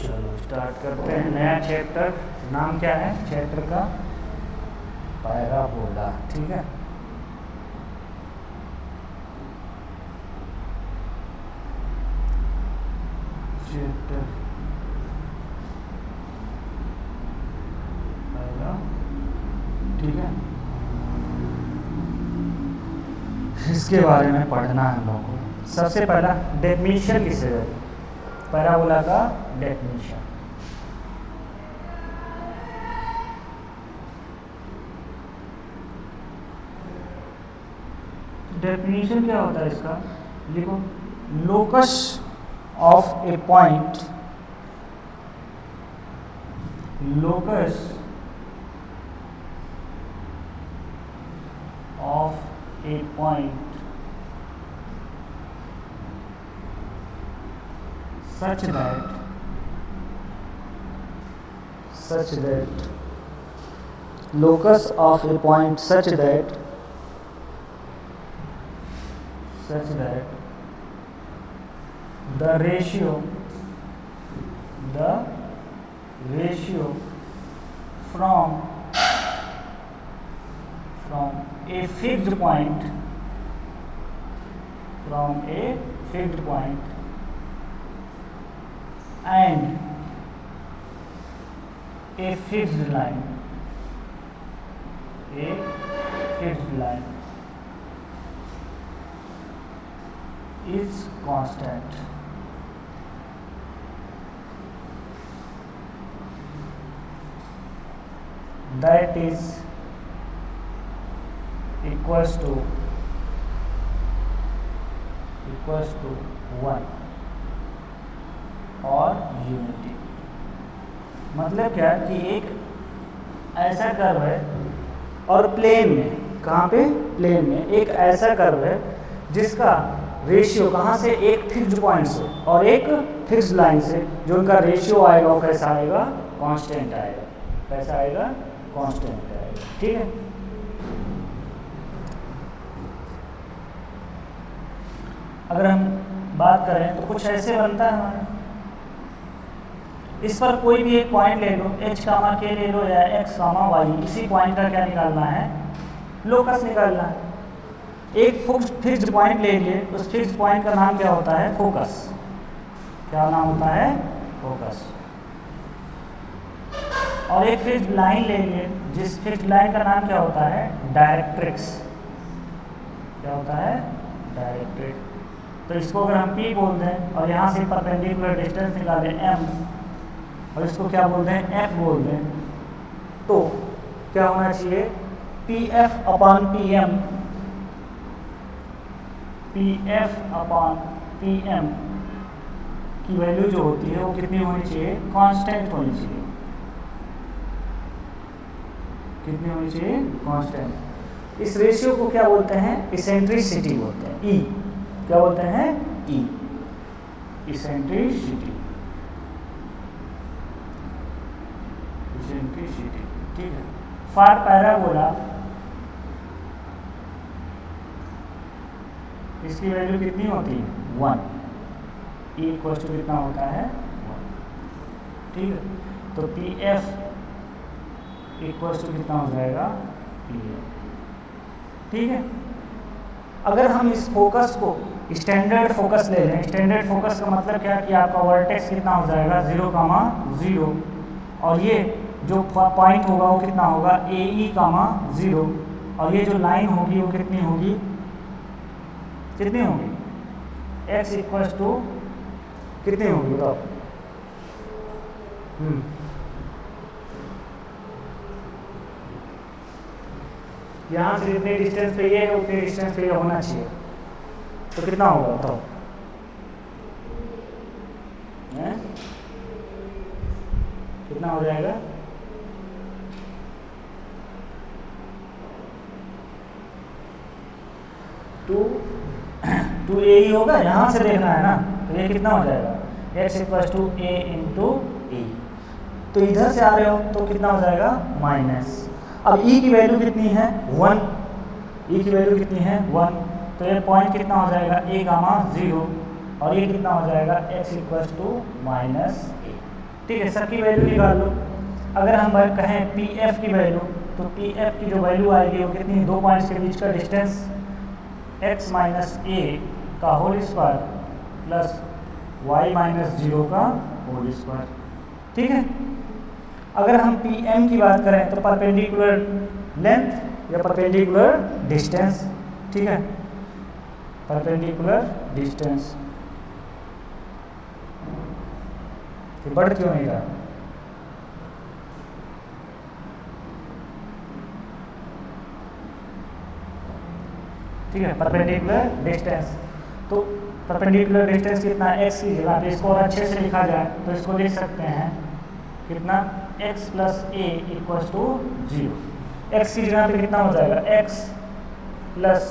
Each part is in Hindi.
चलो स्टार्ट करते हैं नया चैप्टर। नाम क्या है चैप्टर का? पैराबोला। ठीक है, चैप्टर पैरा। ठीक है, इसके बारे में पढ़ना है हम लोगों को। सबसे पहला डेफिनेशन किससे है? पैराबोला का डेफिनेशन। डेफिनेशन क्या होता है इसका? लिखो, locus of a point, locus of a point such that locus of a point such that the ratio from a fixed point and a fixed line is constant. That is equals to 1 और यूनिटी। मतलब क्या कि एक ऐसा कर्व है और प्लेन में, कहाँ पे? प्लेन में एक ऐसा कर्व है जिसका रेशियो कहाँ से? एक फिक्स्ड पॉइंट से और एक फिक्स्ड लाइन से। जो उनका रेशियो आएगा वो कैसा आएगा? कांस्टेंट आएगा। कैसा आएगा? कांस्टेंट आएगा। ठीक है, अगर हम बात करें तो कुछ ऐसे बनता है हमारा। इस पर कोई भी एक पॉइंट ले लो, h कामा k ले लो या x कामा y, इसी पॉइंट का क्या निकालना है? लोकस निकालना है। एक फिक्स्ड पॉइंट ले लिए, उस फिक्स्ड पॉइंट का नाम क्या होता है? फोकस। क्या नाम होता है? फोकस। और एक फिक्स्ड लाइन ले लिए, जिस फिक्स्ड लाइन का नाम क्या होता है? डायरेक्ट्रिक्स। क्या होता है? डायरेक्ट्रिक्स। तो इसको अगर हम P बोल दें और यहाँ से परपेंडिकुलर डिस्टेंस निकालें M, और इसको क्या बोल दें? F बोल दें, तो क्या होना चाहिए? PF upon PM, PF upon PM की वैल्यू जो होती है वो कितनी होनी चाहिए? कांस्टेंट होनी चाहिए। कितनी होनी चाहिए? कांस्टेंट। इस रेशियो को क्या बोलते हैं? इसेंट्रिसिटी बोलते हैं। E क्या बोलते हैं? E, eccentricity. ठीक है। फॉर पैराबोला इसकी वैल्यू कितनी होती है? 1। E इक्वल टू कितना होता है? 1। ठीक है, तो PF इक्वल टू कितना हो जाएगा? PM। ठीक है, अगर हम इस फोकस को स्टैंडर्ड फोकस ले लें, स्टैंडर्ड फोकस का मतलब क्या कि आपका वर्टेक्स कितना हो जाएगा? 0,0, और ये जो पॉइंट होगा वो कितना होगा? AE, 0, और ये जो लाइन होगी वो कितनी होगी? कितनी होगी? x इक्वल्स टू कितनी होगी बताओ? यहाँ से जितने डिस्टेंस पे ये है उतने डिस्टेंस पे ये होना चाहिए, तो कितना होगा बताओ? कितना हो जाएगा? 2a ही होगा। यहाँ से देखना है ना, तो ये कितना हो जाएगा? x equals to a into e। तो इधर से आ रहे हो तो कितना हो जाएगा? माइनस। अब e की वैल्यू कितनी है? 1। e की वैल्यू कितनी है? 1। तो ये पॉइंट कितना हो जाएगा? a, 0, और ये कितना हो जाएगा? x equals to -a। ठीक है, सबकी वैल्यू निकाल लो। अगर हम कहें पी एफ की वैल्यू, तो पी एफ की जो वैल्यू आएगी वो कितनी, दो पॉइंट्स के बीच का डिस्टेंस x माइनस ए का whole square plus y minus 0 का होल स्क्वायर। ठीक है, अगर हम पी एम की बात करें तो परपेंडिकुलर लेंथ या परपेंडिकुलर डिस्टेंस। ठीक है, परपेंडिकुलर डिस्टेंस। बढ़ क्यों नहीं रहा? ठीक है, परपेंडिकुलर डिस्टेंस। तो परपेंडिकुलर डिस्टेंस कितना, x की जगह पे इसको और अच्छे से लिखा जाए तो इसको लिख सकते हैं कितना, x plus a equal to 0। X की जगह पे कितना हो जाएगा, x प्लस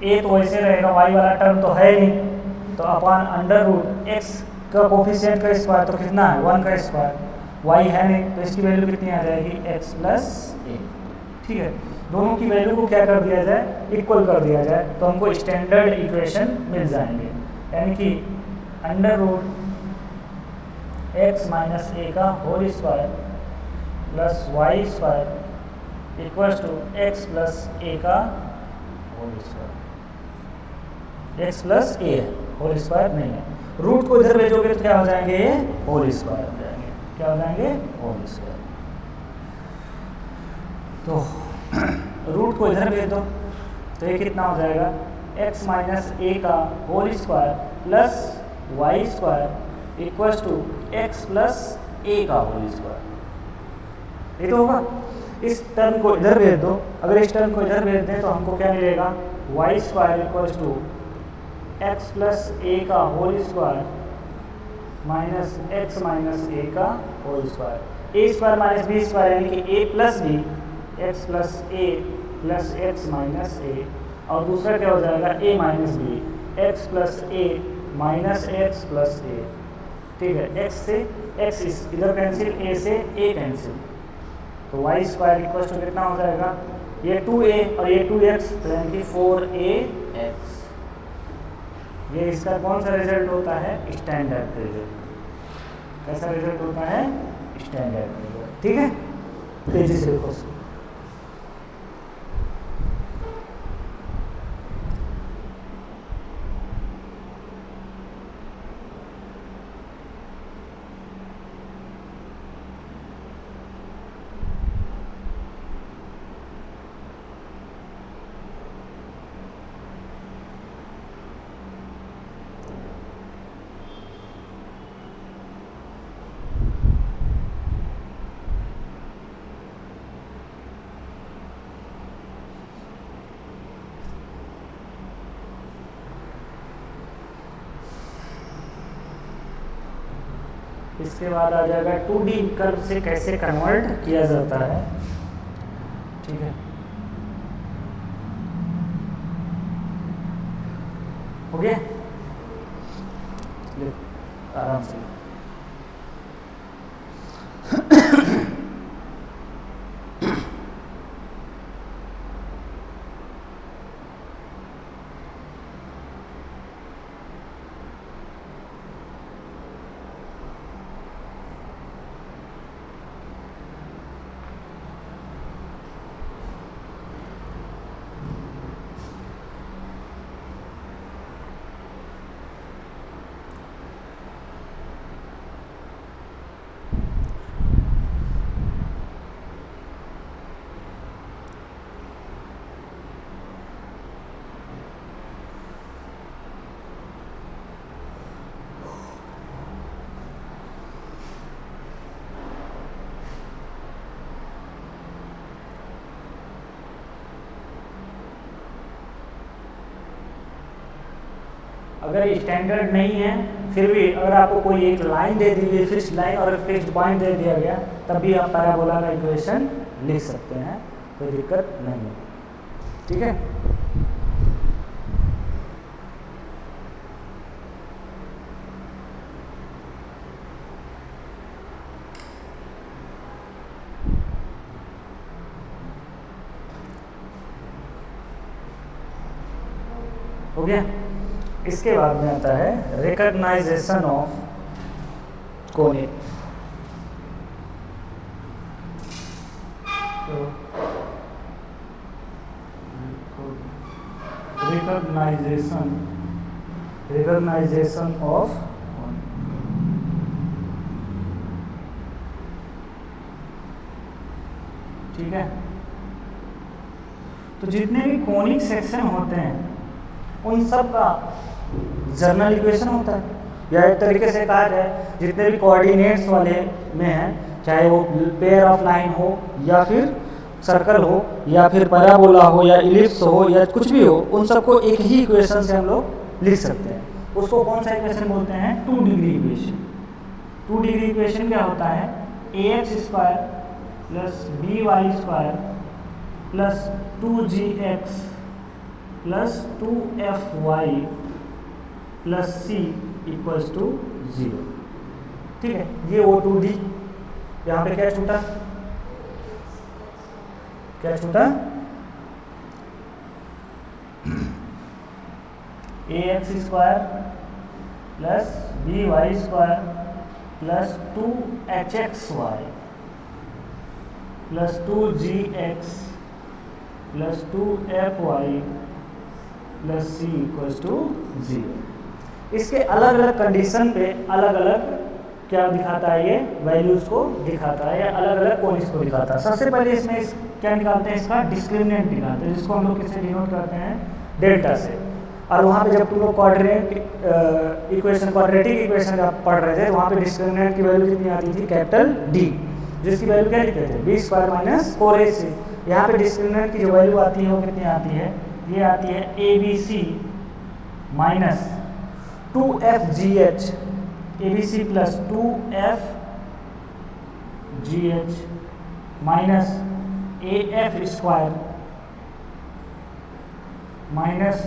ए तो ऐसे रहेगा, y वाला टर्म तो है नहीं, तो अपॉन अंडर रूट x का कोफिशिएंट का स्क्वायर तो कितना है, 1 का स्क्वायर, y है नहीं तो इसकी वैल्यू कितनी आ जाएगी, x प्लस ए। ठीक है, दोनों की वैल्यू को क्या कर दिया जाए, इक्वल कर दिया जाए, तो हमको स्टैंडर्ड इक्वेशन मिल जाएंगे, यानी कि अंडर रूट x माइनस ए का whole square plus Y square equal to X plus A का whole square. X plus A whole square नहीं है, रूट को इधर भेजोगे तो क्या हो जाएंगे, ये होल स्क्वायर हो जाएंगे। क्या हो जाएंगे, होल स्क्वायर। तो रूट को इधर भेज दो तो ये कितना हो जाएगा, x माइनस ए का whole square plus Y square equal to X plus A का होल स्क्वायर। ये तो होगा। इस टर्म को इधर भेज दो, अगर इस टर्म को इधर भेज दें तो हमको क्या मिलेगा, Y square equal to X plus A का whole square minus X minus ए का whole square. A square minus B square यानी कि A plus B X plus A plus X minus A, और दूसरा क्या हो जाएगा, A minus B X plus A minus X plus A. ठीक है, एक्स से एक्स इधर कैंसिल, ए से ए कैंसिल, तो वाई स्क्वायर इक्वल टू कितना हो जाएगा, ये 2a और ये 2x तो यानी कि 4ax। ये इसका कौन सा रिजल्ट होता है, स्टैंडर्ड रिजल्ट। कैसा रिजल्ट होता है, स्टैंडर्ड रिजल्ट। ठीक है, तेजी से देखो। इसके बाद आ जाएगा 2D कर्व से कैसे कन्वर्ट किया जाता है। ठीक है, हो गया, आराम से। अगर स्टैंडर्ड नहीं है फिर भी अगर आपको कोई एक लाइन दे दी गई, फिक्स्ड लाइन और फिक्स्ड पॉइंट दे दिया गया, तब भी आप पैराबोला का इक्वेशन लिख सकते हैं, कोई दिक्कत नहीं है। ठीक है, हो गया। इसके बाद में आता है रिकॉग्नाइजेशन ऑफ कोनिक। तो रिकॉग्नाइजेशन ऑफ ठीक है। तो जितने भी कोनिक सेक्शन होते हैं उन सब का जर्नल इक्वेशन होता है, या एक तरीके से कहा जाए जितने भी कोऑर्डिनेट्स वाले में हैं, चाहे वो पेयर ऑफ लाइन हो या फिर सर्कल हो या फिर पैराबोला हो या इलिप्स हो या कुछ भी हो, उन सबको एक ही इक्वेशन से हम लोग लिख सकते हैं। उसको कौन सा इक्वेशन बोलते हैं? 2 डिग्री इक्वेशन। 2 डिग्री इक्वेशन क्या होता है? ax² plus by² plus 2gx plus 2fy plus c equals to 0। ठीक है, ये वो 2D। यहाँ पे क्या छूटा? क्या छूटा? ax² plus by² plus 2hxy plus 2gx plus 2fy plus c equals to 0। इसके अलग अलग कंडीशन पे अलग अलग क्या दिखाता है? ये वैल्यूज को दिखाता है या अलग अलग कोनिक्स को दिखाता है। सबसे पहले इसमें क्या निकालते हैं? इसका डिस्क्रिमिनेंट निकालते हैं, जिसको हम लोग किससे डिनोट करते हैं? डेल्टा से। और वहाँ पे जब तुम लोग क्वाड्रेटिक इक्वेशन जब पढ़ रहे थे तो वहाँ पे डिस्क्रिमिनेंट की वैल्यू कितनी आती थी? कैपिटल D, जिसकी वैल्यू क्या लिखते थे? b² minus 4ac। यहाँ पे डिस्क्रिमिनेंट की जो वैल्यू आती है वो कितनी आती है? ये आती है abc minus 2fgh, abc plus 2fgh minus af² minus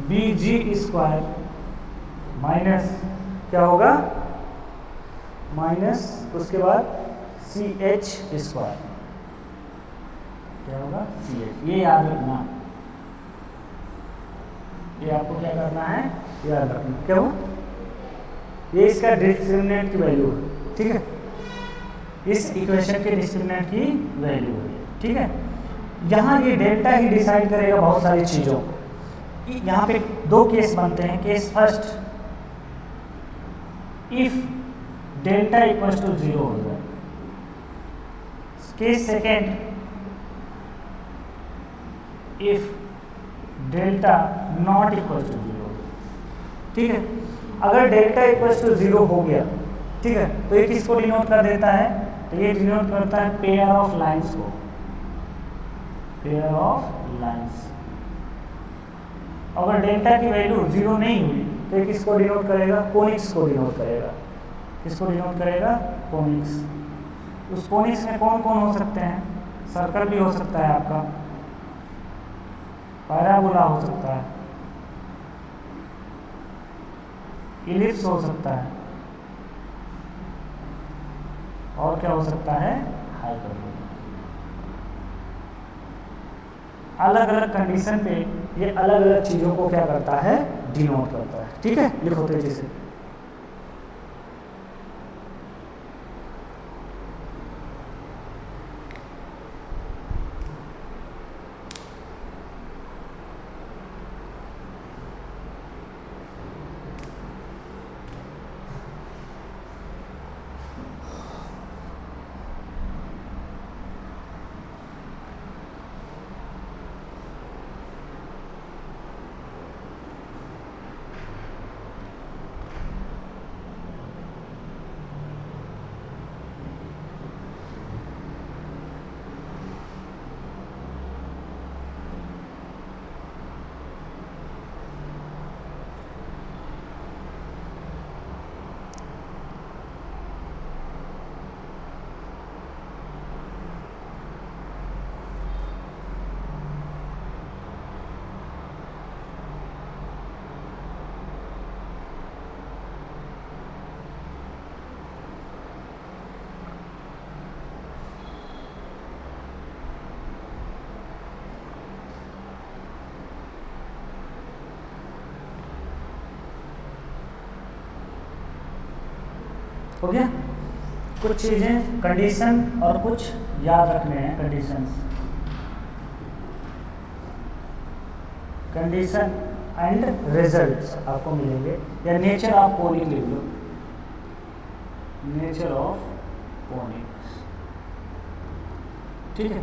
bg² minus क्या होगा? माइनस उसके बाद ch²। क्या होगा? ch। ये याद रखना, ये आपको क्या करना है? याद रखना। क्या हो? ये इसका डिस्क्रिमिनेंट की वैल्यू है। ठीक है, इस इक्वेशन के डिस्क्रिमिनेंट की वैल्यू है। ठीक है, यहाँ ये डेल्टा ही डिसाइड करेगा बहुत सारी चीज़ों को। यहाँ पे 2 केस बनते हैं। Case first, if delta equals to 0 हो जाए। Case second, if delta not equals to 0। ठीक है, अगर डेल्टा इक्वल्स टू 0 हो गया, ठीक है, तो ये किसको डिनोट कर देता है? तो ये डिनोट करता है पेयर ऑफ लाइंस को। Pair of lines. अगर डेल्टा की वैल्यू 0 नहीं हुई तो ये किसको डिनोट करेगा? कोनिक्स को डिनोट करेगा। किसको डिनोट करेगा? कोनिक्स। उस कोनिक्स में कौन कौन हो सकते हैं? सर्कल भी हो सकता है आपका, पैराबोला हो सकता है, इलिप्स हो सकता है, और क्या हो सकता है? हाइपरबोला। अलग अलग कंडीशन पे ये अलग अलग चीज़ों को क्या करता है? डिनोट करता है। ठीक है, लिखो तेजी से। हो गया? कुछ चीज़ें कंडीशन और कुछ याद रखने हैं कंडीशंस, कंडीशन एंड रिजल्ट्स आपको मिलेंगे, या नेचर ऑफ कोनिक लिख लो, नेचर ऑफ कोनिक्स। ठीक है,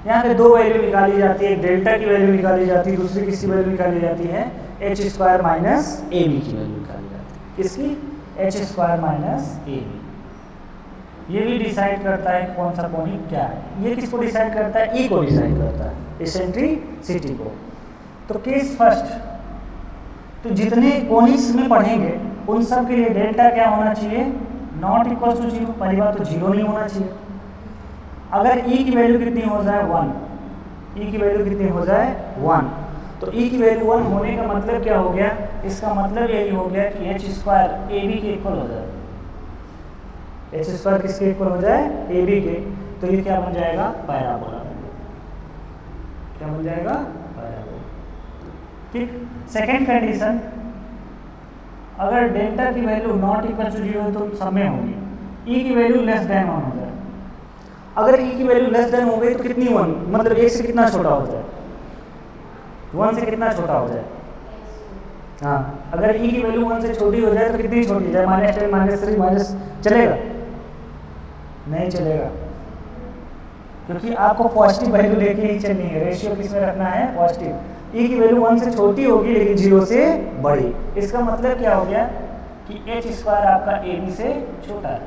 यहाँ पे दो वैल्यू निकाली जाती है, एक डेल्टा की वैल्यू निकाली जाती है, दूसरी किसी वैल्यू निकाली जाती है h square minus a b की वैल्यू निकाली जाती है। किसकी? H square minus a b. ये भी डिसाइड करता है कौन सा कोनिक क्या है। ये किसको डिसाइड करता है? ई को डिसाइड करता है, इसेंट्रिसिटी को। तो केस फर्स्ट, तो जितने कोनिक्स में पढ़ेंगे उन सब के लिए डेल्टा क्या होना चाहिए? Not equal to zero. पहली बात तो जीरो नहीं होना चाहिए। अगर ई की वैल्यू कितनी हो जाए? 1, ई की वैल्यू कितनी हो जाए? 1, तो ई की वैल्यू 1 होने का मतलब क्या हो गया? इसका मतलब यही हो गया कि एच स्क्वायर ए बी के इक्वल हो जाए। एच स्क्वायर किसके इक्वल हो जाए? ए बी के। तो ये क्या बन जाएगा? पैराबोला। क्या बन जाएगा? पैराबोला। ठीक। सेकेंड कंडीशन, अगर डेल्टा की वैल्यू नॉट इक्वल टू जीरो तो सब में होगी, ई की वैल्यू लेस देन 1 हो जाए। अगर ई की वैल्यू लेस देन हो गई तो कितनी 1, मतलब 1 से कितना छोटा हो जाए? 1 से कितना छोटा हो जाए? हाँ, अगर ई की वैल्यू 1 से छोटी हो जाए तो कितनी छोटी जाए? -10 -3 माइनस, चलेगा? नहीं चलेगा, क्योंकि आपको पॉजिटिव वैल्यू लेके ही चलनी है। रेशियो किसमें रखना है? पॉजिटिव। ई की वैल्यू 1 से छोटी होगी लेकिन 0 से बड़ी। इसका मतलब क्या हो गया कि एच स्क्वायर आपका ए बी से छोटा है,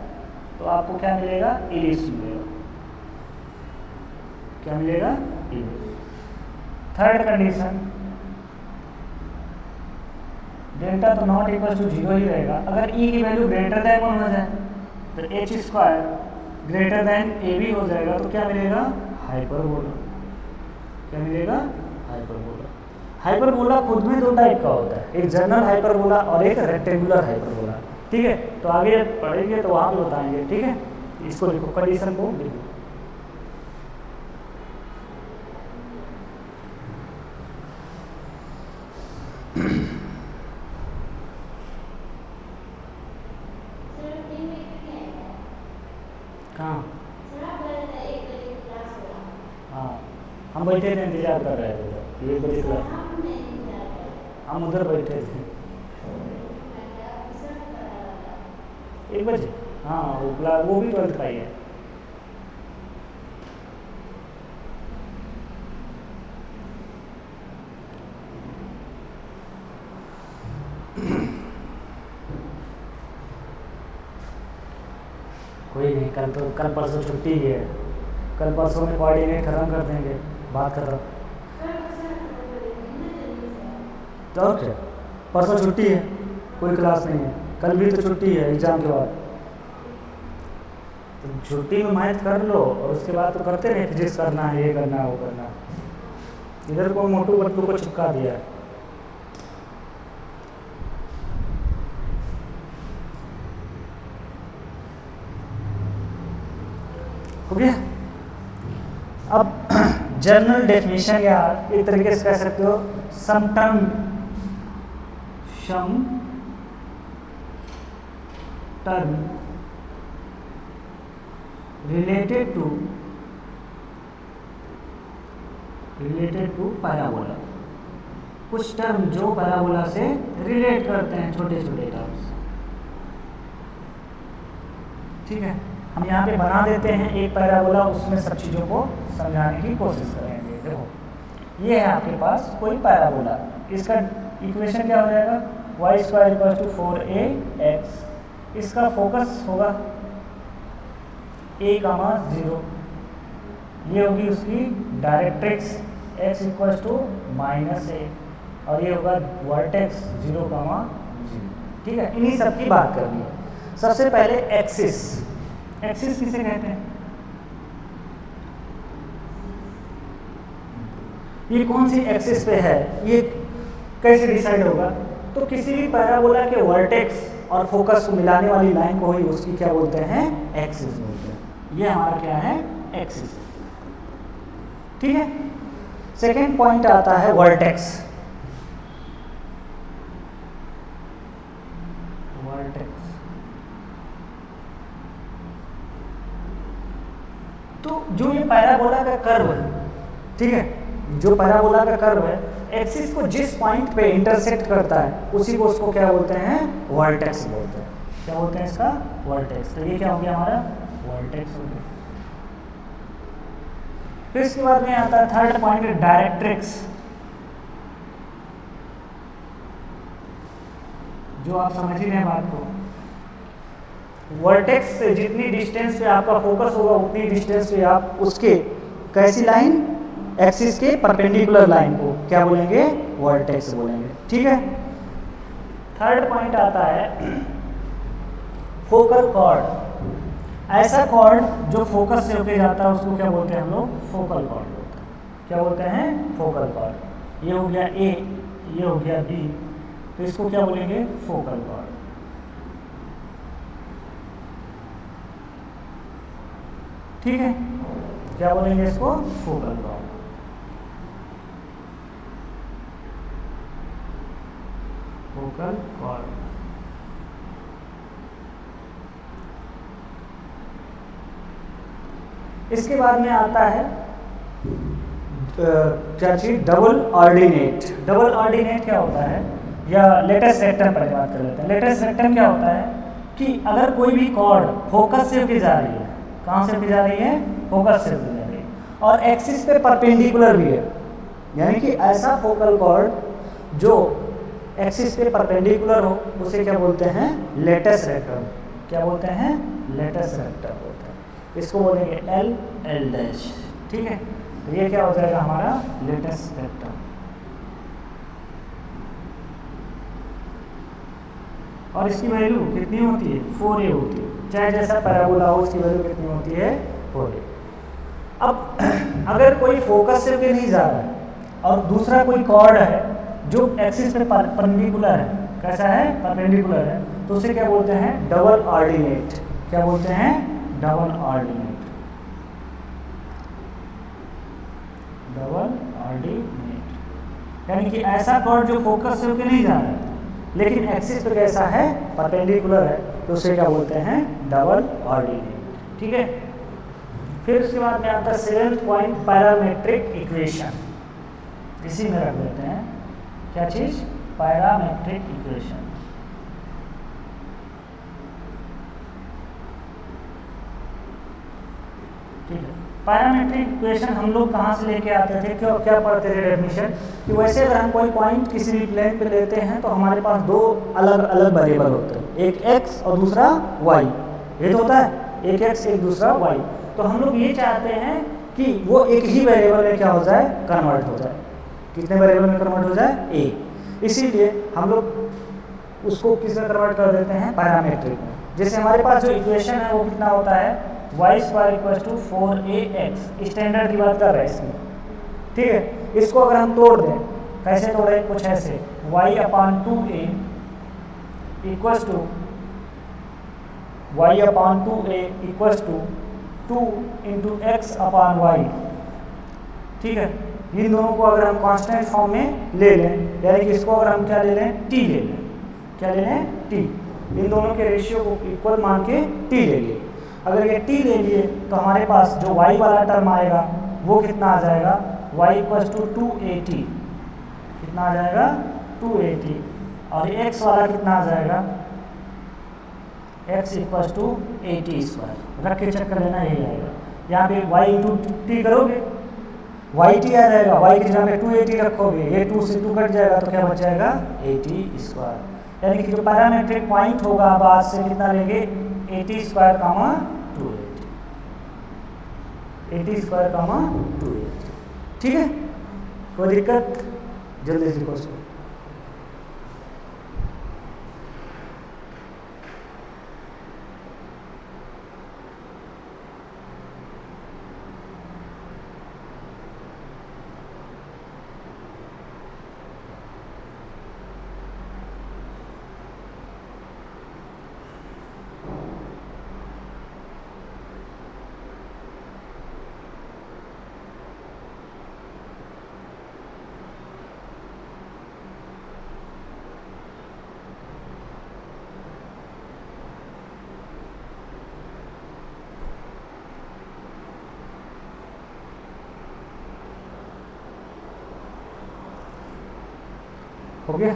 तो आपको क्या मिलेगा? ए मिलेगा। क्या मिलेगा? ए। थर्ड कंडीशन, डेल्टा तो नॉट इक्वल टू जीरो ही रहेगा। अगर ई की वैल्यू ग्रेटर देन 1 हो जाए तो h square greater than a b हो जाएगा, तो क्या मिलेगा? हाइपरबोला। क्या मिलेगा? हाइपरबोला। हाइपरबोला खुद में दो टाइप का होता है, एक जनरल हाइपरबोला और एक रेक्टेंगुलर हाइपरबोला। ठीक है, तो आगे पढ़ेंगे तो वहाँ पे बताएंगे। ठीक है, इसको लिखो, कंडीशन को लिखो। कहाँ? हाँ, हम बैठे थे, इंतजार कर रहे थे। 1 बजे क्लास, हम उधर बैठे थे 1 बजे। हाँ, वो क्लास, वो भी 12th का ही है। कोई नहीं, कल परसों छुट्टी ही है। कल परसों में कोऑर्डिनेट खत्म कर देंगे, बात खत्म। तो और क्या, परसों छुट्टी है, कोई क्लास नहीं है। कल भी तो छुट्टी है एग्जाम के बाद। तो छुट्टी में मैथ कर लो और उसके बाद तो करते रहे, फिजिक्स करना है, ये करना है, वो करना है। इधर को मोटू बट्टू को चिपका दिया है। हो गया। अब जनरल डेफिनेशन, या एक तरीके से कह सकते हो सम टर्म रिलेटेड टू पैराबोला। कुछ टर्म जो पैराबोला से रिलेट करते हैं, छोटे छोटे टर्म्स। ठीक है, हम यहाँ पे बना देते हैं एक पैराबोला, उसमें सब चीज़ों को समझाने की कोशिश करेंगे। देखो, ये है आपके पास कोई पैराबोला, इसका इक्वेशन क्या हो जाएगा? y square equal to 4ax। इसका फोकस होगा a, 0। ये होगी उसकी directrix x equal to -a, और ये होगा वर्टेक्स 0, 0। ठीक है, इन्हीं सब की बात करनी है। सबसे पहले एक्सिस। एक्सिस किसे कहते हैं? ये कौन सी एक्सिस पे है, ये कैसे डिसाइड होगा? तो किसी भी पैराबोला के वर्टेक्स और फोकस को मिलाने वाली लाइन को ही उसकी क्या बोलते हैं? एक्सिस बोलते हैं। ये हमारा क्या है? एक्सिस। ठीक है, सेकेंड पॉइंट आता है वर्टेक्स। वर्टेक्स तो जो ये पैराबोला का कर्व है, ठीक है, जो पैराबोला का कर्व है एक्सिस को जिस पॉइंट पे इंटरसेक्ट करता है उसी को उसको क्या बोलते हैं, वर्टेक्स बोलते हैं। क्या बोलते हैं इसका, वर्टेक्स। तो ये क्या हो गया हमारा, वर्टेक्स हो गया। फिर इसके बाद में आता है थर्ड पॉइंट, डायरेक्ट्रिक्स। जो आप समझ ही रहे हैं बात को, वर्टेक्स से जितनी डिस्टेंस पे आपका फोकस होगा उतनी डिस्टेंस पे आप उसके कैसी लाइन, एक्सिस के परपेंडिकुलर लाइन को क्या बोलेंगे, वर्टेक्स बोलेंगे। ठीक है। थर्ड पॉइंट आता है फोकल कॉर्ड। ऐसा कॉर्ड जो फोकस से होके जाता है उसको क्या बोलते हैं हम लोग, फोकल कॉर्ड बोलते हैं। क्या बोलते हैं, फोकल कॉर्ड। ये हो गया ए, ये हो गया बी, तो इसको क्या बोलेंगे, फोकल कॉर्ड। ठीक है, क्या बोलेंगे इसको, फोकल कॉर्ड। Focal cord. इसके बाद में आता है क्या चीज, डबल ऑर्डिनेट। डबल ऑर्डिनेट क्या होता है, या लेटेस्ट रेक्टम पर बात कर लेते हैं। लेटेस्ट रेक्टम क्या होता है कि अगर कोई भी कॉर्ड फोकस से होकर जा रही है, कहाँ से होकर जा रही है, फोकस से होकर जा रही है, और एक्सिस पे परपेंडिकुलर भी है, यानी कि ऐसा फोकल कॉर्ड जो एक्सिस पे परपेंडिकुलर हो उसे क्या बोलते हैं, लेटेस्ट रेक्टम। क्या बोलते हैं, लेटेस्ट रेक्टम बोलते हैं। इसको बोलेंगे एल, एल डैश। ठीक है, तो ये क्या हो जाएगा हमारा, लेटेस्ट रेक्टम। और इसकी वैल्यू कितनी होती है, 4a होती है। चाहे जैसा पैराबोला हो उसकी वैल्यू कितनी होती है, 4a। अब अगर कोई फोकस से होकर नहीं जा रहा है और दूसरा कोई कॉर्ड है जो एक्सिस पे परपेंडिकुलर है, कैसा है, परपेंडिकुलर है, तो उसे क्या बोलते हैं, डबल ऑर्डिनेट। क्या बोलते हैं, डबल ऑर्डिनेट। डबल ऑर्डिनेट यानी कि ऐसा कॉर्ड जो फोकस से होकर नहीं जा रहा है लेकिन एक्सिस पे कैसा है, परपेंडिकुलर है, तो उसे क्या बोलते हैं, डबल ऑर्डिनेट। ठीक है। फिर उसके बाद में आता है 7th पॉइंट, पैरामेट्रिक इक्वेशन। इसी में रख देते हैं, क्या चीज, पैरामेट्रिक इक्वेशन। ठीक है। पैरामेट्रिक इक्वेशन हम लोग कहाँ से लेके आते थे, क्यों क्या पढ़ते थे डेफिनेशन, कि वैसे अगर हम कोई पॉइंट किसी भी प्लेन पे लेते हैं तो हमारे पास दो अलग अलग वेरिएबल होते हैं, एक x और दूसरा y। ये तो होता है, एक x एक दूसरा y। तो हम लोग ये चाहते हैं कि वो एक ही वेरिएबल में क्या हो जाए, कन्वर्ट हो जाए। कितने वेरिएबल में कन्वर्ट हो जाए, एक। इसीलिए हम लोग उसको किस में कन्वर्ट कर देते हैं, पैरामेट्रिक में। जैसे हमारे पास जो इक्वेशन है वो कितना होता है, y² = 4ax। स्टैंडर्ड की बात कर रहे हैं इसमें। ठीक है, इसको अगर हम तोड़ दें, कैसे तोड़े, कुछ ऐसे, y/2a = 2 × x/y। ठीक है, इन दोनों को अगर हम कांस्टेंट फॉर्म में ले लें, यानी कि इसको अगर हम क्या ले लें, t ले लें। क्या ले लें, t। इन दोनों के रेशियो को इक्वल मान के t ले लिए। अगर ये t ले लिए तो हमारे पास जो y वाला टर्म आएगा वो कितना आ जाएगा, y = 2at। कितना आ जाएगा, 2at। और x वाला कितना आ जाएगा, x = at²। रख के चेक कर लेना, यही आएगा। यहाँ पे y × t करोगे, yt आ जाएगा, y की जगह पे 2at रखोगे, ये 2 से 2 कट जाएगा तो क्या बच जाएगा, at²। यानी कि जो पैरामेट्रिक पॉइंट होगा अब आज से कितना लेंगे, at², 2at। ठीक है, कोई दिक्कत, जल्दी से कोशिश। हो गया।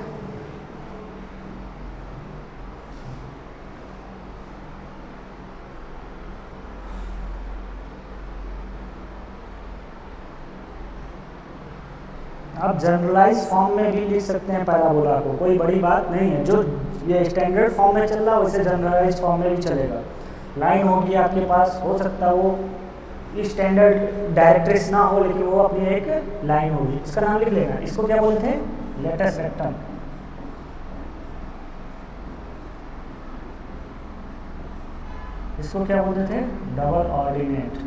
आप जनरलाइज फॉर्म में भी लिख सकते हैं पैराबोला को, कोई बड़ी बात नहीं है। जो ये स्टैंडर्ड फॉर्म में चल रहा है वैसे जनरलाइज फॉर्म में भी चलेगा। लाइन होगी आपके पास, हो सकता है वो स्टैंडर्ड डायरेक्ट्रिक्स ना हो, लेकिन वो अपनी एक लाइन होगी। इसका नाम लिख लेना। इसको क्या बोलते हैं? Latus rectum. इसको क्या बोलते थे? Double ordinate.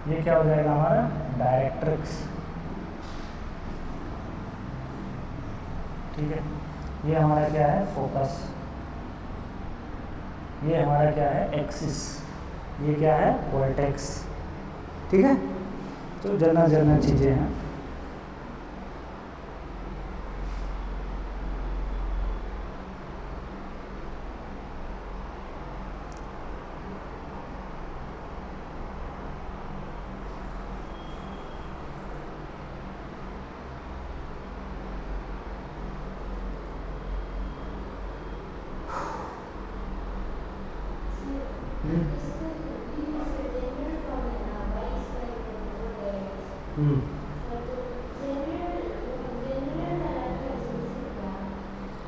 ये क्या हो जाएगा हमारा? डायरेक्ट्रिक्स। ठीक है, ये हमारा क्या है? फोकस। ये हमारा क्या है? एक्सिस। ये क्या है? वर्टेक्स। ठीक है, तो जनरल चीज़ें हैं।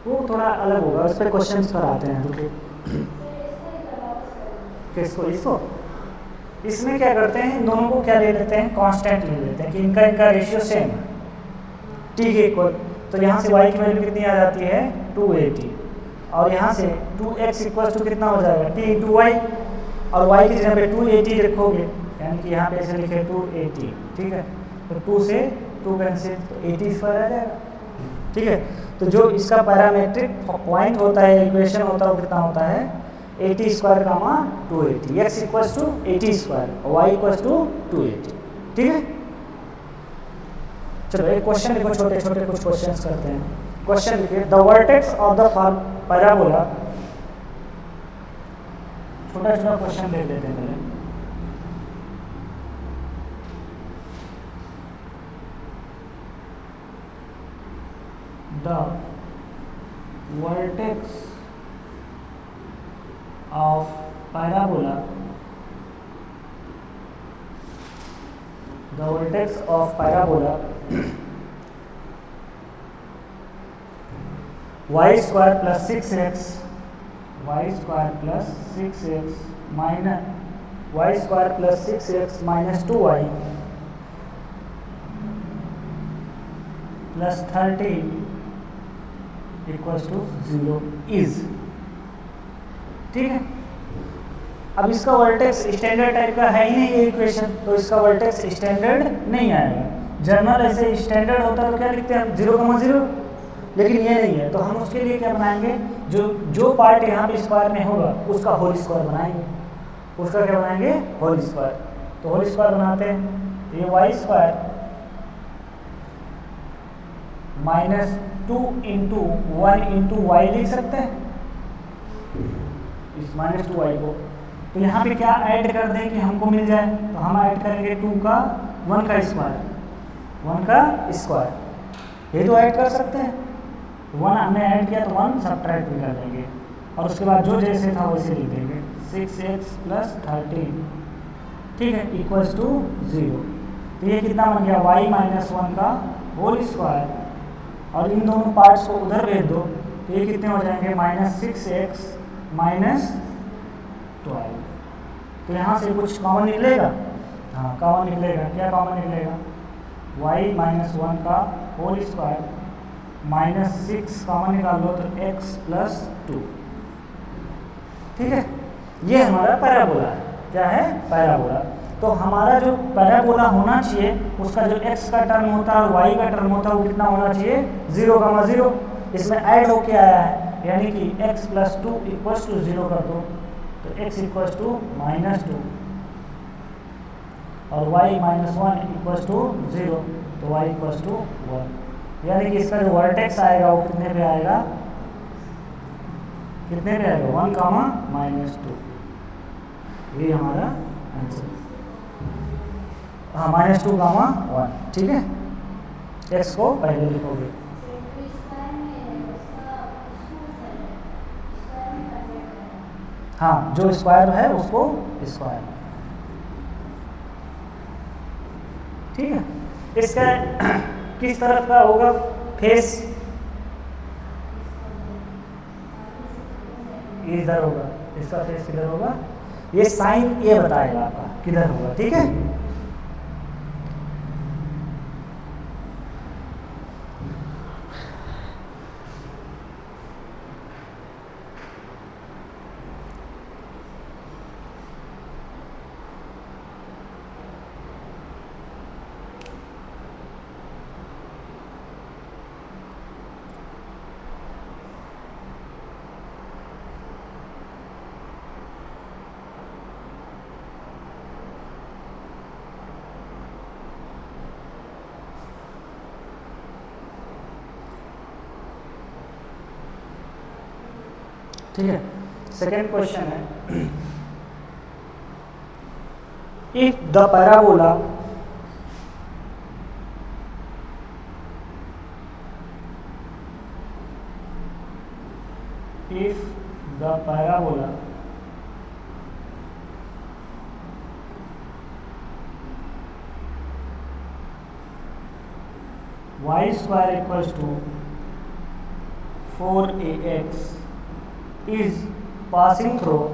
वो थोड़ा अलग होगा, उस पर क्वेश्चन कराते हैं। किसको? इसको? इसमें क्या करते हैं, इन दोनों को क्या ले लेते हैं? कांस्टेंट ले लेते हैं कि इनका रेशियो सेम है। टी के इक्वल, तो यहाँ से y की वैल्यू कितनी आ जाती है? 280। और यहाँ से 2x इक्वल टू कितना हो जाएगा? t into y. और y की जगह पे 280 रखोगे, यानी कि यहाँ पे ऐसे लिखे 280। ठीक है, तो 2 से 2 कैंसिल, तो 80 स्क्वायर आ जाएगा। ठीक है, तो जो इसका पैरामेट्रिक पॉइंट होता है, इक्वेशन होता है, वो कितना होता है? 80 square comma 280। x equals to 80 square और y इक्वल्स टू 280। ठीक है, चलो एक क्वेश्चन लिखो, छोटे छोटे कुछ क्वेश्चंस करते हैं। क्वेश्चन लिखिए, the vertex of the parabola. छोटा छोटा क्वेश्चन देख लेते हैं पहले। The vertex of parabola, the vertex of parabola y square plus 6x, y square plus 6x minus y square plus 6x minus 2y plus 13 equals to 0 is. ठीक है, अब इसका वर्टेक्स स्टैंडर्ड टाइप का है ही नहीं ये इक्वेशन, तो इसका वर्टेक्स स्टैंडर्ड नहीं आएगा। जनरल ऐसे स्टैंडर्ड होता तो क्या लिखते हैं? 0,0, लेकिन ये नहीं है। तो हम उसके लिए क्या बनाएंगे? जो पार्ट यहाँ पे स्क्वायर में होगा उसका होल स्क्वायर बनाएंगे। उसका क्या बनाएंगे? Whole square. तो होल स्क्वायर बनाते हैं, ये y square minus 2 into 1 into y लिख सकते हैं, इस माइनस 2 वाई को। तो यहाँ पे क्या ऐड कर दें कि हमको मिल जाए? तो हम ऐड करेंगे 2 का 1 का स्क्वायर, 1 का स्क्वायर, ये तो ऐड कर सकते हैं। 1 हमने ऐड किया तो 1 सब्ट्रैक्ट भी कर देंगे, और उसके बाद जो जैसे था वैसे लिख देंगे 6x प्लस 13। ठीक है, इक्वल्स टू 0। तो ये कितना बन गया? y माइनस 1 का होल स्क्वायर, और इन दोनों पार्ट्स को उधर भेज दो तो ये कितने हो जाएंगे? Minus 6x minus 12। तो यहाँ से कुछ कॉमन निकलेगा? हाँ, कॉमन निकलेगा। क्या कॉमन निकलेगा? y माइनस 1 का होल स्क्वायर माइनस 6 कॉमन निकाल लो तो x प्लस 2। ठीक है, ये हमारा पैराबोला है। क्या है? पैराबोला। तो हमारा जो पैराबोला होना चाहिए उसका जो x का टर्म होता है और y का टर्म होता है वो कितना होना चाहिए? 0,0। इसमें ऐड होके आया है, यानी कि x प्लस 2 इक्वल्स टू 0 कर दो, तो x इक्वल्स टू माइनस 2 और y माइनस 1 इक्वल्स टू 0, तो y इक्वल्स टू 1। यानी कि इसका जो वर्टेक्स आएगा वो कितने पे आएगा? कितने पे आएगा? 1 कामा माइनस 2। ये हमारा आंसर। हाँ -2, 1, ठीक है। x को पहले लिखोगे। हाँ, जो स्क्वायर है उसको स्क्वायर, ठीक है। इसका किस तरफ का होगा फेस? इधर होगा, इसका फेस किधर होगा? ये साइन ए बताएगा आपका किधर होगा, ठीक है। ठीक है। सेकेंड क्वेश्चन है, if the parabola y square equals to 4ax is passes through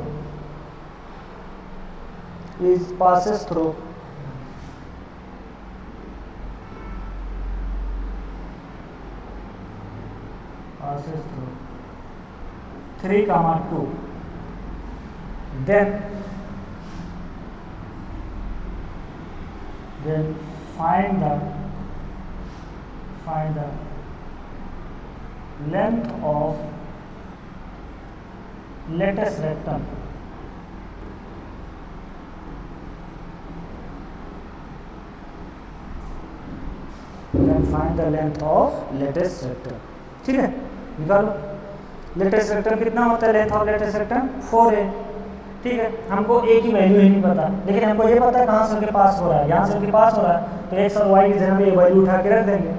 passes through 3, 2, then find the length of lattice rectum. Then find the length of lattice rectum. ठीक है, निकालो। लेटेस्ट रेक्टम कितना होता है? लेंथ ऑफ लेटेस्ट रेक्टम 4 है, ठीक है। हमको ए की वैल्यू ही नहीं पता, लेकिन हमको ये पता है कहाँ से उनके पास हो रहा है, यहाँ से उनके पास हो रहा है, तो x और y की जगह पे ये वैल्यू उठा के रख देंगे,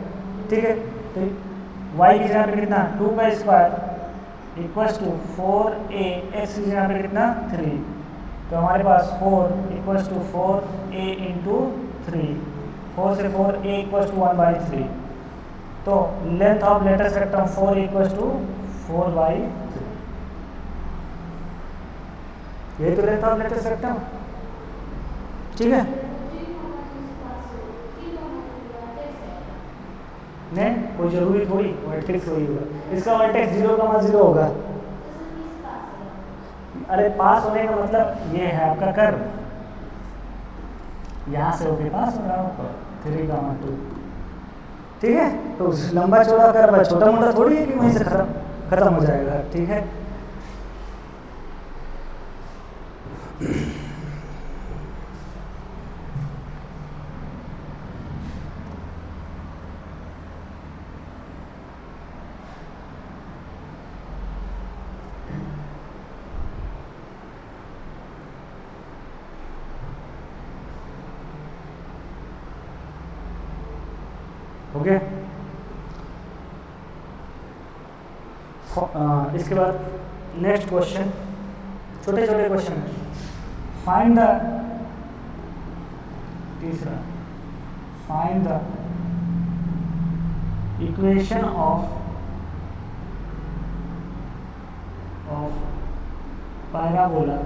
ठीक है। तो y की जगह पे कितना 2 का square equals to 4a, x की जगह पे कितना 3, तो हमारे पास 4 इक्वल्स टू 4a इंटू 3, 4 से 4a इक्वल्स टू 1/3, तो length of latus rectum 4 equals to 4/3, यही तो लेंथ ऑफ लेटेस्ट रेक्टम, ठीक है। नहीं, कोई जरूरी थोड़ी वर्टेक्स वही होगा, इसका वर्टेक्स 0,0 होगा। अरे पास होने का मतलब ये है आपका कर्व, यहाँ से होके पास हो रहा होगा 3,2, ठीक है। तो लंबा चौड़ा कर्व है, छोटा मोटा थोड़ी है कि वहीं से खत्म हो जाएगा, ठीक है। ओके, इसके बाद नेक्स्ट क्वेश्चन, छोटे छोटे क्वेश्चन। फाइंड द, तीसरा, find the equation of parabola,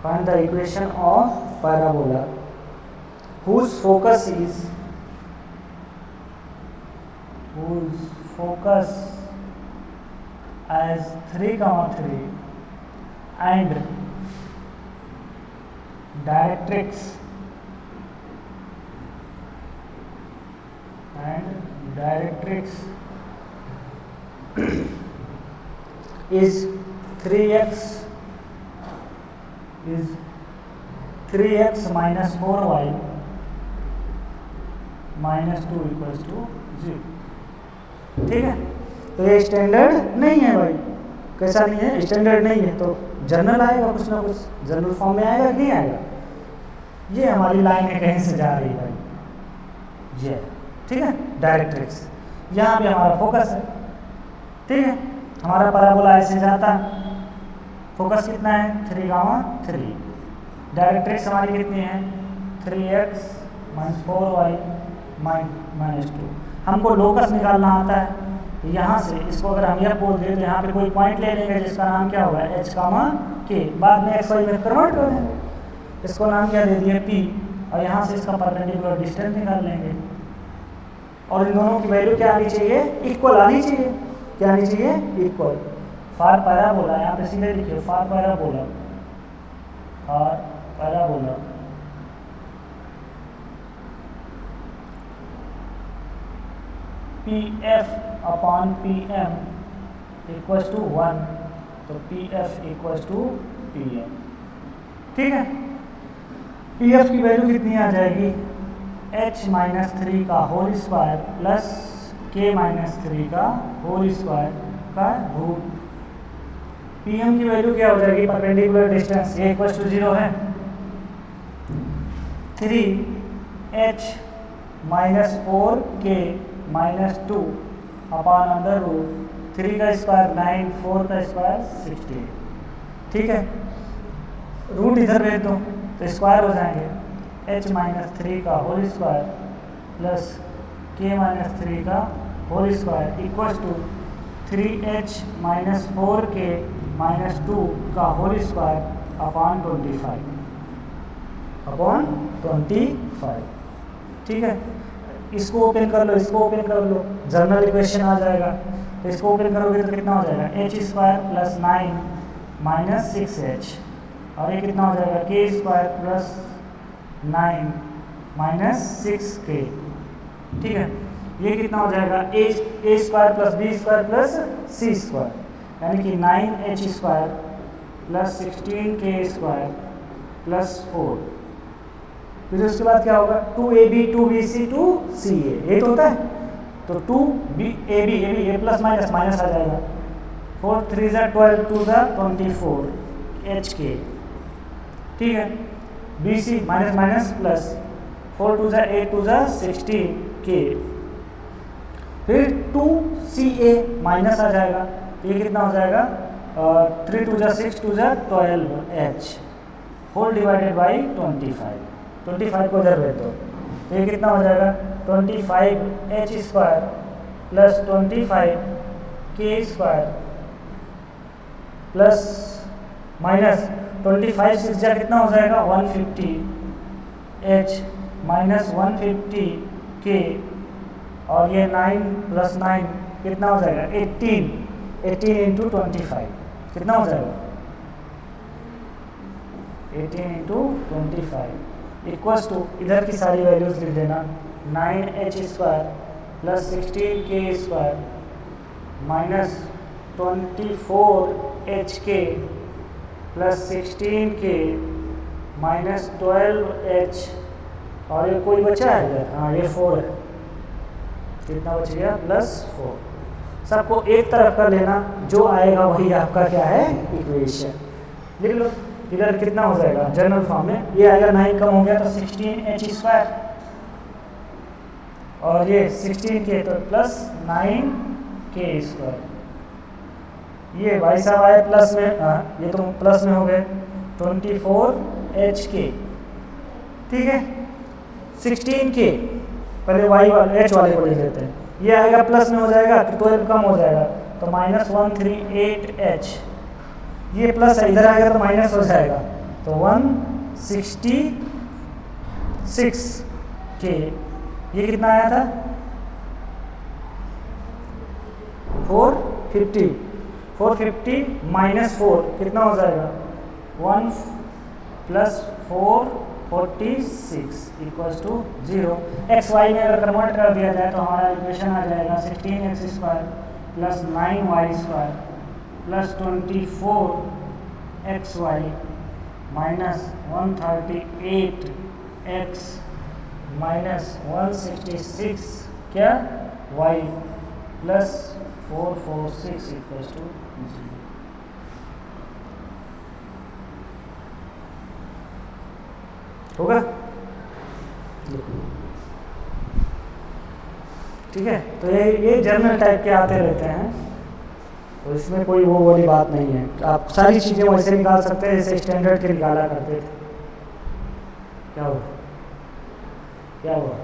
find the equation of parabola whose focus as 3,3 and directrix is 3x minus 4y minus 2 equals to 0, ठीक है। तो ये स्टैंडर्ड नहीं है भाई, कैसा नहीं है, स्टैंडर्ड नहीं है, तो जनरल आएगा, कुछ ना कुछ जनरल फॉर्म में आएगा कि नहीं आएगा। ये हमारी लाइन है कहीं से जा रही है भाई, ये ठीक है डायरेक्ट्रिक्स। यहाँ पे हमारा फोकस है, ठीक है, हमारा पैराबोला ऐसे जाता है, फोकस कितना है 3 गामा 3, डायरेक्ट्रिक्स हमारी कितनी है 3x - 4y - 2। हमको लोकस निकालना आता है, यहाँ से इसको अगर हम यह बोल दें तो यहाँ पे कोई पॉइंट ले लेंगे जिसका नाम क्या होगा h, k, बाद में x y में कन्वर्ट कर देंगे, इसको नाम क्या दे दिए p, और यहाँ से इसका परपेंडिकुलर डिस्टेंस निकाल लेंगे, और इन दोनों की वैल्यू क्या आनी चाहिए, इक्वल आनी चाहिए। क्या आनी चाहिए, इक्वल। फॉर पैराबोला, यहाँ पे सीधे लिखिए for parabola, for parabola PF upon PM equals to 1, तो PF इक्वल्स टू PM, ठीक है। PF की वैल्यू कितनी आ जाएगी, h - 3 का होल स्क्वायर प्लस k - 3 का होल स्क्वायर का रूट। PM की वैल्यू क्या हो जाएगी, परपेंडिकुलर डिस्टेंस ये इक्वल्स टू 0 है, 3h - 4k - 2 upon under root 3 का स्क्वायर 9, 4 का स्क्वायर 16, ठीक है। रूट इधर भेज दो तो स्क्वायर हो जाएंगे, h - 3 का होल स्क्वायर प्लस k - 3 का whole square equals to 3h - 4k - 2 का होल स्क्वायर अपॉन 25, ठीक है। इसको ओपन कर लो, इसको ओपन कर लो, जनरल इक्वेशन आ जाएगा, तो इसको ओपन करोगे तो कितना हो जाएगा h² प्लस 9 - 6h, और ये कितना हो जाएगा k² प्लस 9 - 6k, ठीक है। ये कितना हो जाएगा a² plus b² plus c², यानी कि 9h² प्लस 16k² प्लस 4। फिर उसके बाद क्या होगा 2ab 2bc 2ca, ये तो होता है, तो 2ab a plus minus minus आ जाएगा, 4 3 ज़ा 12 2 ज़ा 24 hk, ठीक है। bc माइनस माइनस प्लस 4 2 ज़ा 8 2 ज़ा 16k, फिर 2ca माइनस आ जाएगा, ये कितना हो जाएगा 3 2 ज़ा 6 2 ज़ा 12h होल डिवाइडेड बाई 25 को इधर भेज दो, तो ये कितना हो जाएगा 25h² plus 25k² plus minus 25 6 जा कितना हो जाएगा 150h माइनस 150k, और ये 9 प्लस 9 कितना हो जाएगा 18 इंटू 25 कितना हो जाएगा 18 इंटू 25 इक्वल्स टू, इधर की सारी वैल्यूज लिख देना 9h² plus 16k² minus 24hk plus 16k minus 12h, और ये कोई बचा है इधर, हाँ ये 4 है, कितना बच गया प्लस 4। सबको एक तरफ कर लेना, जो आएगा वही आपका क्या है इक्वेशन, लिख लो। इधर कितना हो जाएगा जनरल फॉर्म में, ये अगर 9 कम हो गया तो 16h², और ये 16k तो प्लस 9k², ये भाई साहब आए प्लस में, ये तो प्लस में हो गए 24hk, ठीक है। 16k पहले y वाले h वाले को ले लेते हैं, ये आएगा प्लस में हो जाएगा तो 12 कम हो जाएगा तो माइनस 138h, ये प्लस है इधर आएगा तो माइनस हो जाएगा तो 166k, ये कितना आया था 450 माइनस 4 कितना हो जाएगा 1 plus 446 equals to 0। X y में अगर कन्वर्ट कर दिया जाए तो हमारा इक्वेशन आ जाएगा 16x² plus 9y² plus 24xy minus 138x minus 166 क्या y प्लस 446 इक्वल्स टू 0। होगा? ठीक है, तो ये जनरल टाइप के आते रहते हैं, तो इसमें कोई वो वाली बात नहीं है। आप सारी चीज़ें वैसे निकाल सकते हैं जैसे स्टैंडर्ड के निकाला करते थे। क्या हुआ? क्या हुआ?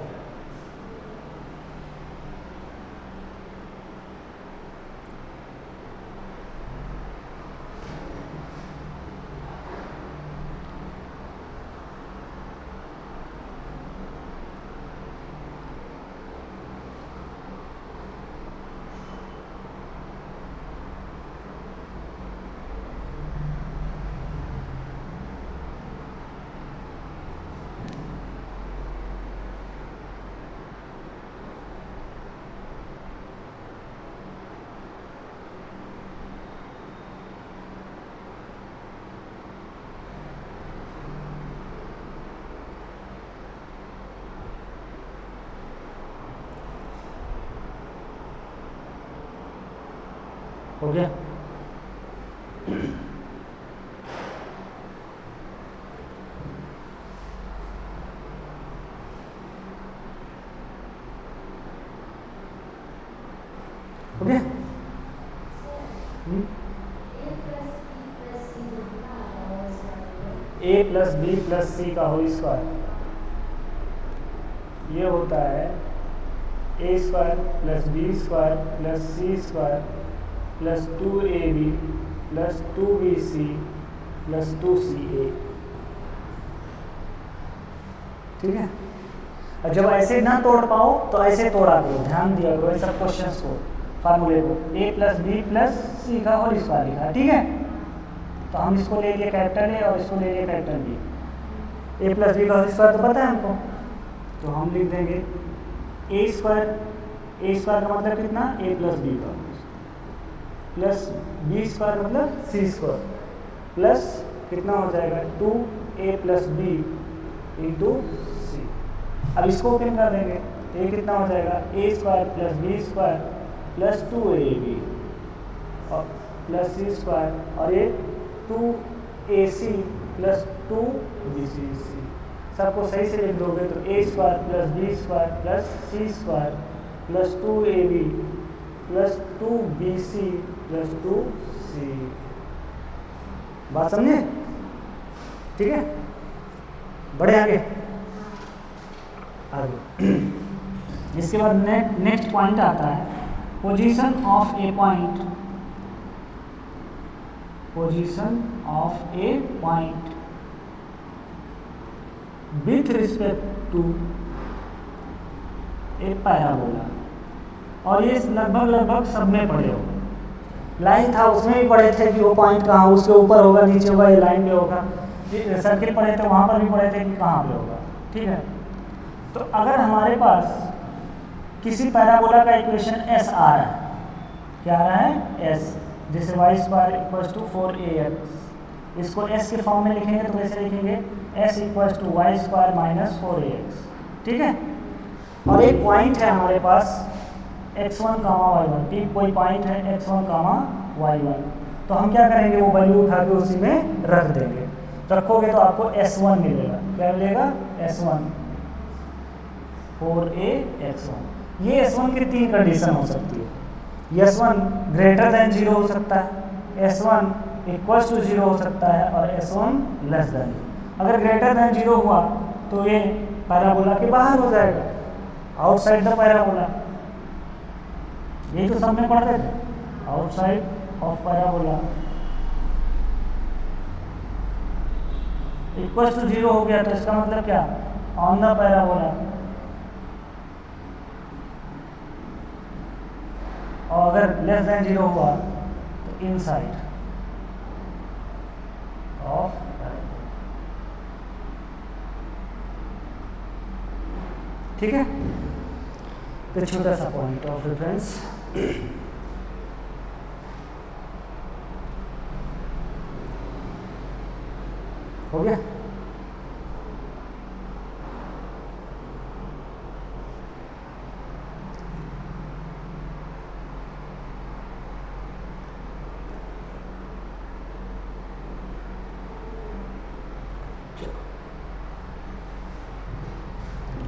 हो गया? हो गया? A plus B plus C का होल स्क्वायर, ये होता है A square plus B square plus C square plus 2ab plus 2bc plus 2ca। ठीक है, और जब ऐसे ना तोड़ पाओ तो ऐसे तोड़ा करो, ध्यान दिया करो ऐसा क्वेश्चंस को, फार्मूले को। ए प्लस बी प्लस सी का होल स्क्वायर लिखा है, ठीक है, तो हम इसको ले लिए कैपिटल ए और इसको ले लिए कैपिटल बी। ए प्लस बी का होल स्क्वायर तो पता है हमको, तो हम लिख देंगे ए स्क्वायर का मतलब कितना, ए प्लस बी का, प्लस बी स्क्वायर मतलब सी स्क्वायर, प्लस कितना हो जाएगा 2a प्लस बी इंटू सी। अब इसको ओपन कर देंगे, ये कितना हो जाएगा A square plus B square plus 2ab और प्लस सी स्क्वायर, और ये 2ac प्लस 2bc। सबको सही से लिख दोगे तो A square plus B square plus C square plus 2ab plus 2bc plus 2c। बात समझे? ठीक है, बढ़े आगे। इसके बाद नेक्स्ट पॉइंट आता है position of a point, position of a point with respect to a parabola. और ये लगभग सब में पढ़े हो, लाइन था उसमें भी पढ़े थे कि वो पॉइंट कहाँ, उसके ऊपर होगा नीचे होगा, ये लाइन में होगा, सर्किल पढ़े थे वहाँ पर भी पढ़े थे कि कहाँ पे होगा। ठीक है, तो अगर हमारे पास किसी पैराबोला का इक्वेशन एस आ रहा है, क्या आ रहा है एस, जैसे Y square equals to 4ax, इसको एस के फॉर्म में लिखेंगे तो कैसे लिखेंगे, s equals to y square minus 4ax। ठीक है, और एक पॉइंट है हमारे पास x1, y1, कोई पॉइंट है x1, y1, तो हम क्या करेंगे, वो वैल्यू उठा के उसी में रख देंगे। तो रखोगे तो आपको S1 मिलेगा, क्या मिलेगा S1 4ax1। ये S1 की तीन कंडीशन हो सकती है, S1 ग्रेटर देन 0 हो सकता है, S1 इक्वल्स टू 0 हो सकता है, और S1 लेस देन। अगर ग्रेटर देन 0 हुआ तो ये पैराबोला के बाहर हो जाएगा, आउटसाइड द पैराबोला। यही तो सब में पढ़ते थे, outside of parabola. Equals to 0 हो गया तो इसका मतलब क्या, ऑन द पैराबोला। और अगर लेस देन 0 हुआ तो इनसाइड ऑफ पैराबोला। ठीक है, तो छोटा सा पॉइंट ऑफ रेफरेंस। हो गया?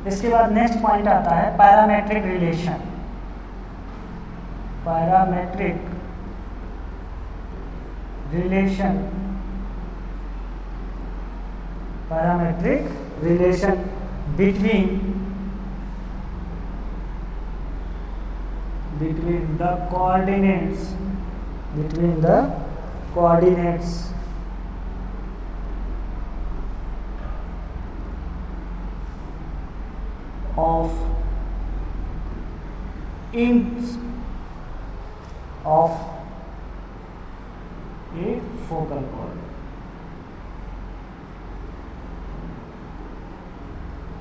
इसके बाद नेक्स्ट पॉइंट आता है parametric relation. Parametric relation, parametric relation between the coordinates, between the coordinates of ends of a focal chord।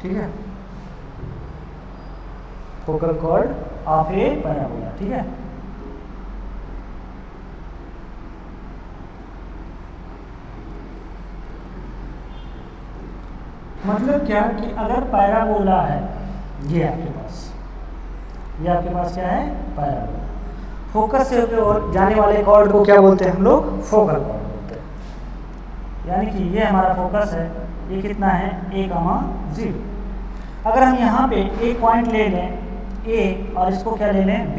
ठीक है, focal cord of A parabola. ठीक है, मतलब क्या कि अगर पैराबोला है, ये आपके पास क्या है, पैराबोला, फोकस से होकर जाने वाले कॉर्ड को क्या बोलते हैं हम लोग, फोकल कॉर्ड बोलते हैं। यानी कि ये हमारा फोकस है, ये कितना है, a,0। अगर हम यहाँ पे एक पॉइंट ले लें A और इसको क्या ले लें, B,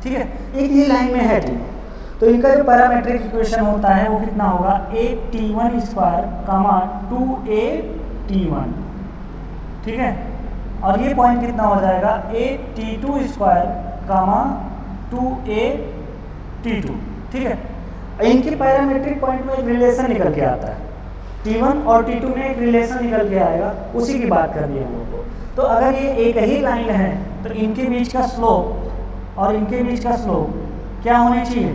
ठीक है, एक ही लाइन में है, ठीक, तो इनका जो पैरामेट्रिक इक्वेशन होता है वो कितना होगा, a_t1 स्क्वायर, 2a_t1, ठीक है, और ये पॉइंट कितना हो जाएगा, a_t2 स्क्वायर, 2a_t2, ठीक है। इनके पैरामेट्रिक पॉइंट में एक रिलेशन निकल के आता है, T1 और T2 में एक रिलेशन निकल के आएगा, उसी की बात कर रही है हम लोग को। तो अगर ये एक ही लाइन है तो इनके बीच का स्लोप और इनके बीच का स्लोप क्या होनी चाहिए,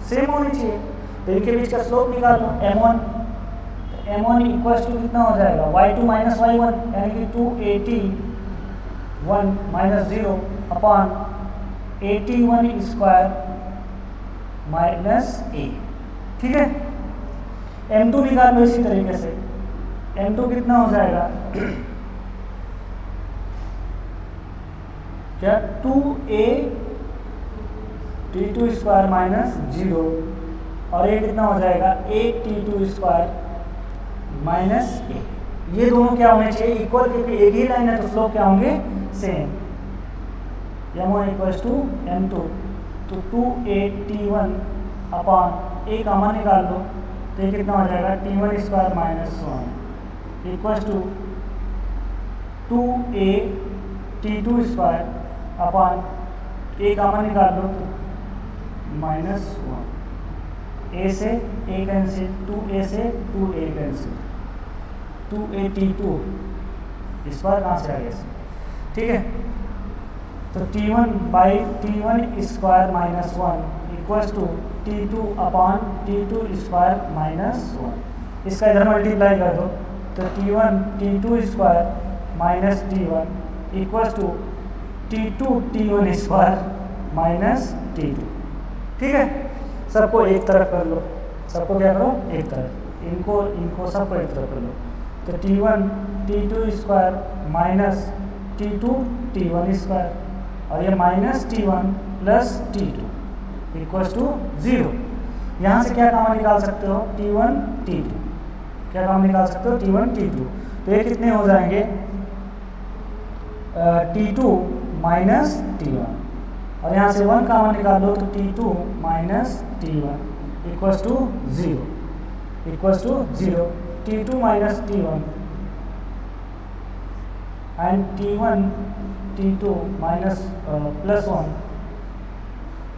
सेम होनी चाहिए। तो इनके बीच का स्लोप निकाल लो, m1, m1 इक्वल्स टू कितना हो जाएगा, y2 माइनस y1, यानी कि 2at1 minus 0 upon at1 square minus a, ठीक है। m2 निकाल लो इसी तरीके से, m2 कितना हो जाएगा, क्या 2a_t2 स्क्वायर माइनस 0, और ये कितना हो जाएगा, a_t2 स्क्वायर माइनस a। ये दोनों क्या होने चाहिए, इक्वल, क्योंकि एक ही लाइन है तो स्लोप क्या होंगे, same. m1 equals to m2, तो 2a_t1 अपॉन a कॉमन निकाल लो, तो ये कितना हो जाएगा, t1 square minus 1 equals to 2a_t2 square upon a common निकाल लो, तो -1, a से a कैंसिल, 2a से 2a कैंसिल, 2a_t2 इस बार कहाँ से आ गया, ठीक है। तो t1 square minus 1 equals to t2 upon t2 square minus 1, इसका इधर मल्टीप्लाई कर दो, तो t2 square minus t1 equals to t1 square minus t2, ठीक है। सबको एक तरफ कर लो, सबको क्या करो, एक तरफ, इनको सबको एक तरफ कर लो, तो t2 square minus t1 square, और ये minus t1 plus t2 equals to 0। यहाँ से क्या कॉमन निकाल सकते हो, t1 t2, क्या कॉमन निकाल सकते हो, t1 t2, तो ये कितने हो जाएंगे, t2 माइनस t1, और यहाँ से 1 कॉमन निकाल लो, तो t2 minus t1 equals to 0, t2 minus t1 and t2 minus plus 1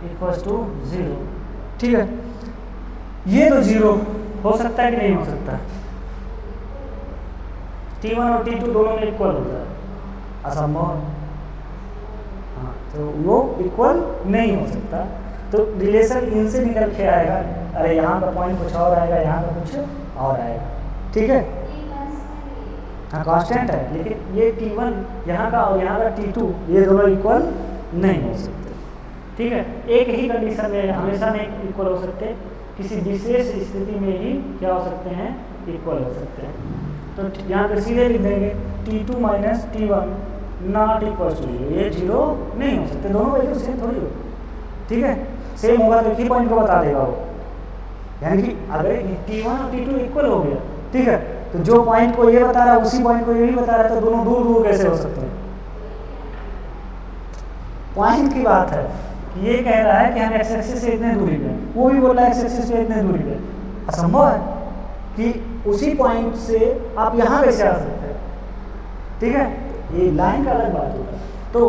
equals to 0, ठीक है। ये तो 0 हो सकता है कि नहीं हो सकता, t1 और t2 दोनों में इक्वल हो जाए, असंभव, हाँ, तो वो इक्वल नहीं हो सकता। तो रिलेशन इनसे निकल के आएगा, अरे यहाँ का पॉइंट कुछ और आएगा, यहाँ का कुछ और आएगा, ठीक है, हाँ कांस्टेंट है, लेकिन ये t1 यहाँ का और यहाँ का t2 ये दोनों इक्वल नहीं हो सकते, ठीक है। एक ही कंडीशन में हमेशा नहीं इक्वल हो सकते, किसी विशेष स्थिति में ही क्या हो सकते हैं, इक्वल हो सकते हैं। तो यहाँ पे सीधे लिख देंगे t2 minus t1 not equal to 0, ये 0 नहीं हो सकते, दोनों वैल्यू सेम थोड़ी हो, ठीक है। सेम होगा तो एक ही पॉइंट को बता देगा वो, यानी कि अगर t1 और t2 इक्वल हो गया, ठीक है, तो जो पॉइंट को ये बता रहा है उसी पॉइंट को ये भी बता रहा है, तो दोनों दूर दूर कैसे हो सकते हैं? पॉइंट की बात है कि ये कह रहा है कि हम एक्स एक्सिस से इतने दूरी पे, वो भी बोल रहा है एक्स एक्सिस से इतने दूरी पे। असंभव है कि उसी पॉइंट से आप यहाँ कैसे आ सकते हैं? ठीक है, ये लाइन का अलग बात होता है। तो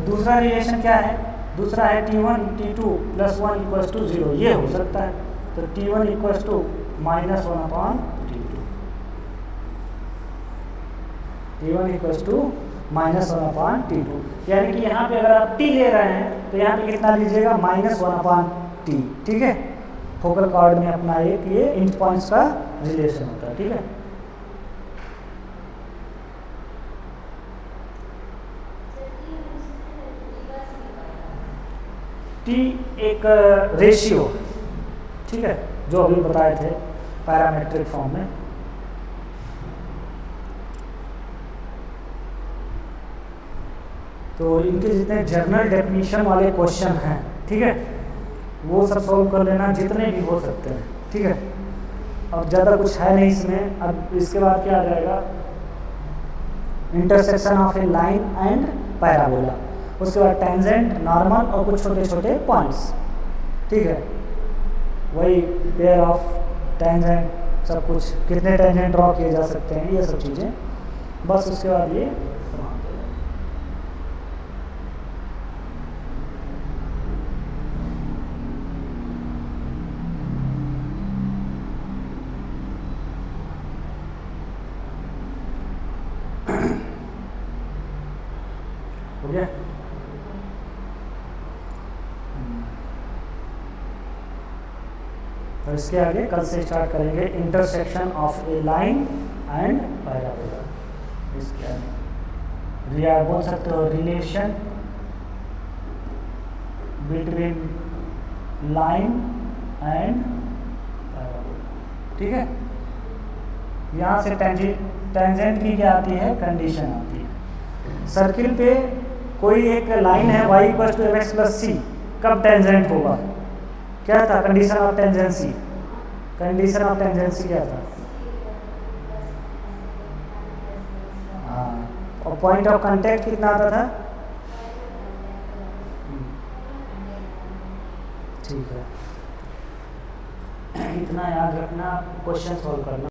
दूसरा रिलेशन क्या है? दूसरा है T1 T2 + 1 = 0, ये हो सकता है। तो T1 = -1/T2, T1 = -1/T2, यानी कि यहाँ पे अगर आप T ले रहे हैं तो यहाँ पे कितना लीजिएगा? -1/T। ठीक है, फोकल कॉर्ड में अपना एक ये इंच पॉइंट्स का रिलेशन होता है। ठीक है, T एक रेशियो, ठीक है, जो अभी बताए थे पैरामेट्रिक फॉर्म में। तो इनके जितने जनरल डेफिनेशन वाले क्वेश्चन हैं, ठीक है, वो सब सॉल्व कर लेना, जितने भी हो सकते हैं। ठीक है, अब ज़्यादा कुछ है नहीं इसमें। अब इसके बाद क्या आ जाएगा? Intersection of A line and parabola, उसके बाद टेंजेंट, नॉर्मल और कुछ छोटे छोटे पॉइंट्स। ठीक है, वही पेयर ऑफ टेंजेंट, सब कुछ, कितने टेंजेंट ड्रॉ किए जा सकते हैं, ये सब चीज़ें। बस उसके बाद ये हो गया। और इसके आगे कल से स्टार्ट करेंगे intersection of A line and parabola. इसके आगे रिया बोल सकते हो relation between line and parabola. ठीक है, यहाँ से टेंजेंट की क्या आती है? कंडीशन आती है। सर्किल पे कोई एक लाइन है y = mx + c, कब टेंजेंट होगा? क्या था condition of tangency? Condition of tangency क्या था? हाँ, और पॉइंट ऑफ कांटेक्ट कितना आता था? ठीक है, इतना याद रखना, क्वेश्चन सॉल्व करना।